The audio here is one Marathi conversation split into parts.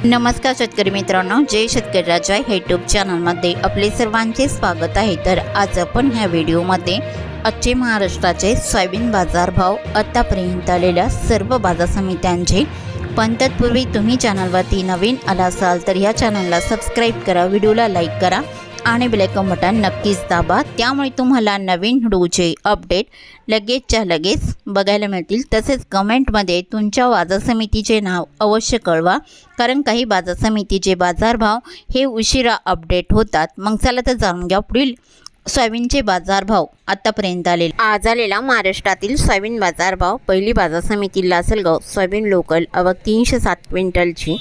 नमस्कार शेतकरी मित्रांनो, जय शेतकरी राजा यूट्यूब चॅनलमध्ये आपले सर्वांचे स्वागत आहे। तर आज आपण ह्या व्हिडिओमध्ये आजचे महाराष्ट्राचे सोयाबीन बाजारभाव, आतापर्यंत आलेल्या सर्व बाजार समित्यांचे, पण तत्पूर्वी तुम्ही चॅनलवरती नवीन आला असाल तर या चॅनलला सबस्क्राईब करा, व्हिडिओला लाईक करा आणि बेल आयकॉन बटन नक्कीच दाबा, त्यामुळे तुम्हाला नवीन व्हिडिओचे अपडेट लगेचच्या लगेच बघायला मिळतील। तसेच कमेंटमध्ये तुमच्या बाजार समितीचे नाव अवश्य कळवा, कारण काही बाजार समितीचे बाजारभाव हे उशिरा अपडेट होतात। मग चला तर जाणून घ्या पुढील सोयाबीनचे बाजारभाव आतापर्यंत आज आलेला महाराष्ट्रातील सोयाबीन बाजारभाव। पहिली बाजार समिती लासलगाव सोयाबीन लोकल आवक 307 क्विंटलची,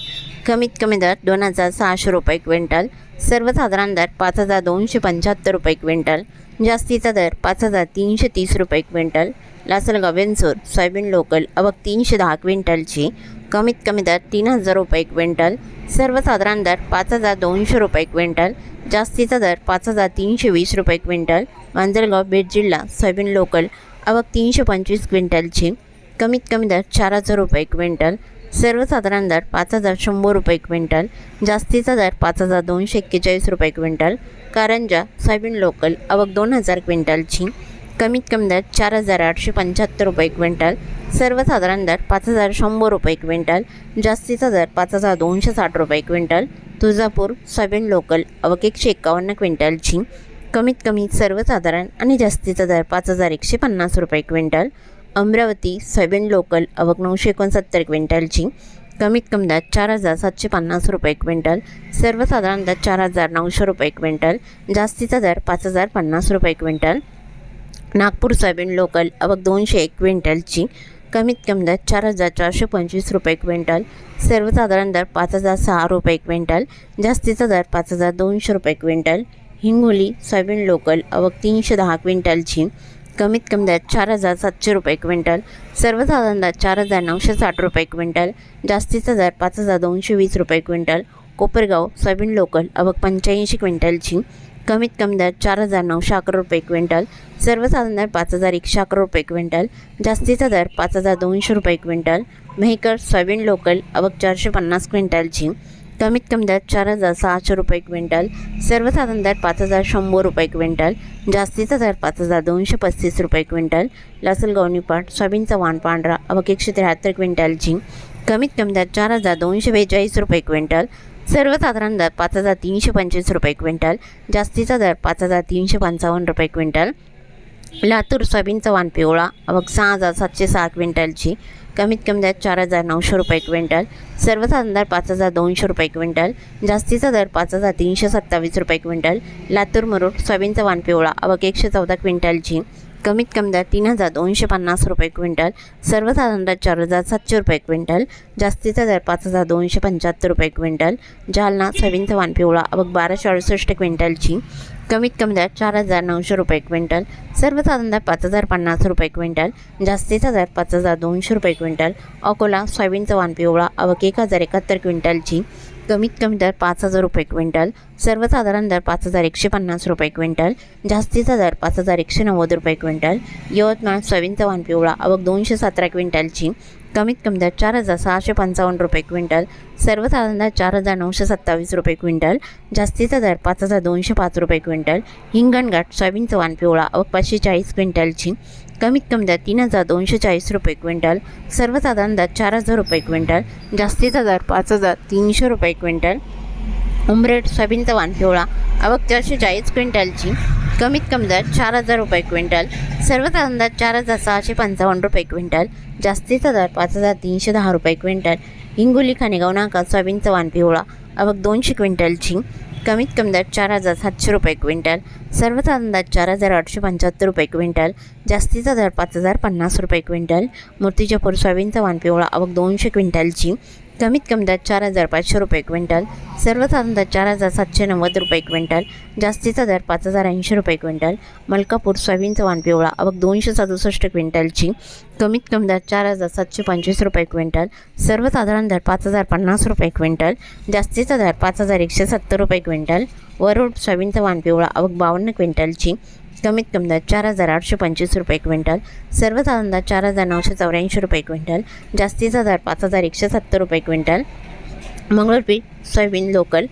कमीत कमी दर 2600 रुपये क्विंटल, सर्वसाधारण दर 5275 रुपये क्विंटल, जास्तीचा दर 5330 रुपये क्विंटल। लासलगाव वेंचूर सोयाबीन लोकल आवक 310 क्विंटलची, कमीत कमी दर 3000 रुपये क्विंटल, सर्वसाधारण दर 5200 रुपये क्विंटल, जास्तीचा दर 5320 रुपये क्विंटल। मांजलगाव बीड जिल्हा सोयाबीन लोकल आवक 325 क्विंटलची, कमीत कमी दर 4000 रुपये क्विंटल, सर्वसाधारण दर 5100 रुपये क्विंटल, जास्तीचा दर 5241 रुपये क्विंटल। कारंजा सोयाबीन लोकल आवक 2000 क्विंटलची, कमीत कमी दर 4875 रुपये क्विंटल, सर्वसाधारण दर 5100 रुपये क्विंटल, जास्तीचा दर 5260 रुपये क्विंटल। तुळजापूर सोयाबीन लोकल आवक 151 क्विंटलची, कमीत कमी सर्वसाधारण आणि जास्तीचा दर 5150 रुपये क्विंटल। अमरावती सोयाबीन लोकल आवक 969 क्विंटलची, कमीत कमी दर 4750 रुपये क्विंटल, सर्वसाधारण दर 4900 रुपये क्विंटल, जास्तीचा दर 5050 रुपये क्विंटल। नागपूर सोयाबीन लोकल आवक 201 क्विंटलची, कमीत कमी दर 4425 रुपये क्विंटल, सर्वसाधारण दर 5006 रुपये क्विंटल, जास्तीचा दर 5200 रुपये क्विंटल। हिंगोली सोयाबीन लोकल आवक 310 क्विंटलची, कमीत कमी दर 4700 रुपये क्विंटल, सर्वसाधारण दर 4960 रुपये क्विंटल, जास्तीचा दर 5220 रुपये क्विंटल। कोपरगाव सोयाबीन लोकल आवक 85 क्विंटलची, कमीत कमी दर 4911 रुपये क्विंटल, सर्वसाधारण दर 5111 रुपये क्विंटल, जास्तीचा दर 5200 रुपये क्विंटल। मेहकर सोयाबीन लोकल आवक 450 क्विंटलची, कमीत कमी दर 4600 रुपये क्विंटल, सर्वसाधारण दर 5100 रुपये क्विंटल, जास्तीचा दर 5235 रुपये क्विंटल। लासलगाव निपाट सोयाबीनचा वाण पांढरा आवक 173 क्विंटलची, कमीत कमी दर 4242 रुपये क्विंटल, सर्वसाधारण दर 5325 रुपये क्विंटल, जास्तीचा दर 5355 रुपये क्विंटल। लातूर सोयाबीनचा वाण पिवळा आवक 6706 क्विंटलची, कमीत कमी दर 4900 रुपये क्विंटल, सर्वसाधारण दर 5200 रुपये क्विंटल, जास्तीचा दर 5327 रुपये क्विंटल। लातूर मुरुड सोयाबीनचा वाण पिवळा आवक 114 क्विंटलची, कमीत कमी दर 3250 रुपये क्विंटल, सर्वसाधारण दर 4700 रुपये क्विंटल, जास्तीचा दर 5275 रुपये क्विंटल। जालना सोयाबीनचा वाण पिवळा आवक 1268 क्विंटलची, कमीत कमी दर 4900 रुपये क्विंटल, सर्वसाधारण दर 5050 रुपये क्विंटल, जास्तीचा दर 5200 रुपये क्विंटल। अकोला सोयाबीनचा वाण पिवळा आवक 1071 क्विंटलची, कमीत कमी दर 5000 रुपये क्विंटल, सर्वसाधारण दर 5150 रुपये क्विंटल, जास्तीचा दर 5190 रुपये क्विंटल। यवतमाळ सोयाबीनचा वाण पिवळा आवक 217 क्विंटलची, कमीत कमी दर 4655 रुपये क्विंटल, सर्वसाधारण दर 4927 रुपये क्विंटल, जास्तीचा दर 5205 रुपये क्विंटल। हिंगणघाट सोयाबीनचा वाण पिवळा आवक 540 क्विंटलची, कमीत कमी दर 3240 रुपये क्विंटल, सर्वसाधारण दर 4000 रुपये क्विंटल, जास्तीचा दर 5300 रुपये क्विंटल। उमरेड सोयाबीनचा वाण पिवळा आवक 440 क्विंटलची, कमीत कमी दर 4000 रुपये क्विंटल, सर्वसाधारण दर 4655 रुपये क्विंटल, जास्तीचा दर 5310 रुपये क्विंटल। हिंगोली खानेगाव नाका सोयाबीनचा वाण पिवळा आवक 200 क्विंटलची, कमीत कमी दर 4700 रुपये क्विंटल, सर्वसाधारण दर 4875 रुपये क्विंटल, जास्तीचा दर 5050 रुपये क्विंटल। मूर्तिजापूर सोयाबीनचा वाण पिवळा आवक 200 क्विंटलची, कमीत कमी दर 4500 रुपये क्विंटल, सर्वसाधारण दर 4790 रुपये क्विंटल, जास्तीचा दर 5080 रुपये क्विंटल। मलकापूर सोयाबीनचा वाण पिवळा आवक 267 क्विंटलची, कमीत कमी दर 4725 रुपये क्विंटल, सर्वसाधारण दर 5050 रुपये क्विंटल, जास्तीचा दर 5170 रुपये क्विंटल। वरुड सोयाबीनचा वाण पिवळा आवक 52 क्विंटलची, कमीत कमी दर 4825 रुपये क्विंटल, सर्वसाधारण दर 4984 रुपये क्विंटल, जास्तीचा दर 5170 रुपये क्विंटल। मंगळपीठ सोयाबीन लोकल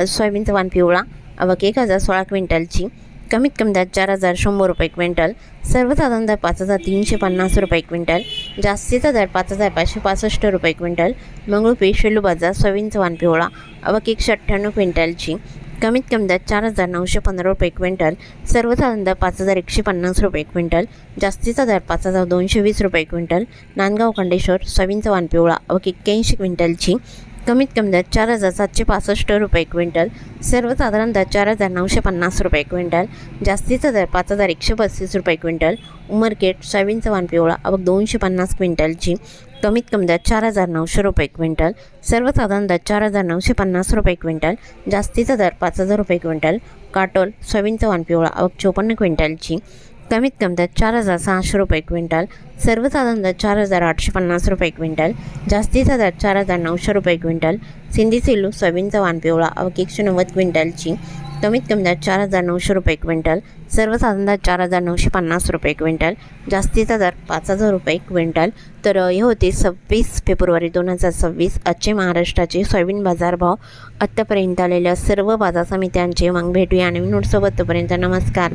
सोयाबीनचा वाण पिवळा आवक 1016 क्विंटलची, कमीत कमी दर 4100 रुपये क्विंटल, सर्वसाधारण दर 5350 रुपये क्विंटल, जास्तीचा दर 5565 रुपये क्विंटल. मंगळूरपीठ शेलू बाजार सोयाबीनचा वाण पिवळा आवक 198 क्विंटलची, कमीत कमी दर 4915 रुपये क्विंटल, सर्वसाधारण दर 5150 रुपये क्विंटल, जास्तीचा दर 5220 रुपये क्विंटल. नांदगाव खंडेश्वर सोयाबीनचा वाण पिवळा आवक 81 क्विंटलची, कमीत कमी दर 4765 रुपये क्विंटल, सर्वसाधारण दर 4950 रुपये क्विंटल, जास्तीचा दर 5135 रुपये क्विंटल. उमरखेड सोयाबीनचा वाण पिवळा आवक 250 क्विंटलची, कमीत कमी दर 4900 रुपये क्विंटल, सर्वसाधारण दर 4950 रुपये क्विंटल, जास्तीचा दर 5000 रुपये क्विंटल. काटोल सोयाबीनचा वाण पिवळा आवक 54 क्विंटलची, कमीत कमी दर 4600 रुपये क्विंटल, सर्वसाधारण दर 4850 रुपये क्विंटल, जास्तीचा दर 4900 रुपये क्विंटल. सिंधी सेलू सोयाबीनचा वाण पिवळा आवक 190 क्विंटलची, कमीत कमी दर 4900 रुपये क्विंटल, सर्वसाधारण दर 4950 रुपये क्विंटल, जास्तीचा दर 5000 रुपये क्विंटल. तर हे होते 26 फेब्रुवारी 2026 आजचे महाराष्ट्राचे सोयाबीन बाजारभाव. आत्तापर्यंत आलेल्या सर्व बाजार समित्यांचे मग भेटूया नवीन नोटसोबत. तोपर्यंत नमस्कार.